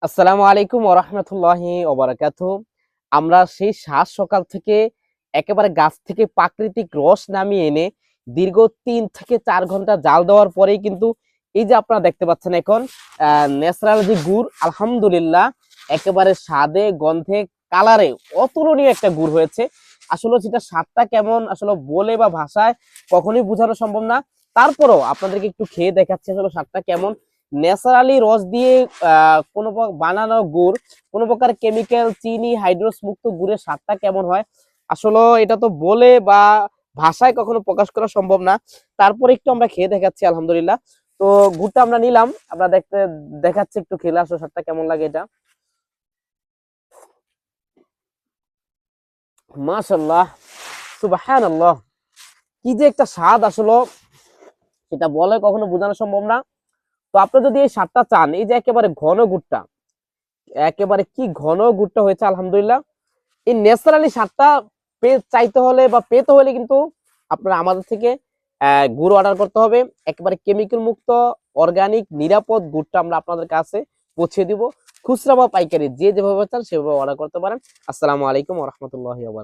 আসসালামু আলাইকুম ওয়া রাহমাতুল্লাহি ওয়া বারাকাতুহু। আমরা সেই সাত সকাল থেকে একেবারে গাছ থেকে প্রাকৃতিক রস নামিয়ে এনে দীর্ঘ ৩ থেকে ৪ ঘন্টা জাল দেওয়ার পরেই কিন্তু এই যে আপনারা দেখতে পাচ্ছেন এখন ন্যাচারাল যে গুড়, আলহামদুলিল্লাহ একেবারে স্বাদে, গন্ধে, কালারে অতুলনীয় একটা গুড় হয়েছে। আসলে যেটা স্বাদটা কেমন আসলে বলে বা ভাষায় কখনোই বোঝানো সম্ভব না। তারপরেও আপনাদেরকে একটু খেয়ে দেখাচ্ছি আসলে স্বাদটা কেমন। ন্যাচারালি রস দিয়ে কোনো বানানো গুড়, কোনো প্রকার কেমিক্যাল, চিনি, হাইড্রোস মুক্ত গুড়ের স্বাদটা কেমন হয় আসলে এটা তো বলে বা ভাষায় কখনো প্রকাশ করা সম্ভব না। তারপরে একটু আমরা খেয়ে দেখাচ্ছি আলহামদুলিল্লাহ। তো গুড়টা আমরা নিলাম, আমরা দেখাচ্ছি একটু খেলে আসলে স্বাদটা কেমন লাগে এটা। মাশাআল্লাহ, সুবহানাল্লাহ, কি যে একটা স্বাদ আসলে সেটা বলে কখনো বোঝানো সম্ভব না। তো আপনি যদি এই স্বাদটা চান, এই যে একেবারে ঘন গুড়টা, একেবারে কি ঘন গুড়টা হয়েছে আলহামদুলিল্লাহ। এই ন্যাচারালি স্বাদটা চাইতে হলে বা পেতে হলে কিন্তু আপনারা আমাদের থেকে গুড় অর্ডার করতে হবে। একেবারে কেমিক্যাল মুক্ত, অর্গানিক, নিরাপদ গুড়টা আমরা আপনাদের কাছে পৌঁছে দিব। খুচরা বা পাইকারি যে যেভাবে চান সেভাবে অর্ডার করতে পারেন। আসসালামু আলাইকুম ওয়া রাহমাতুল্লাহি ওয়া বারাকাতুহু।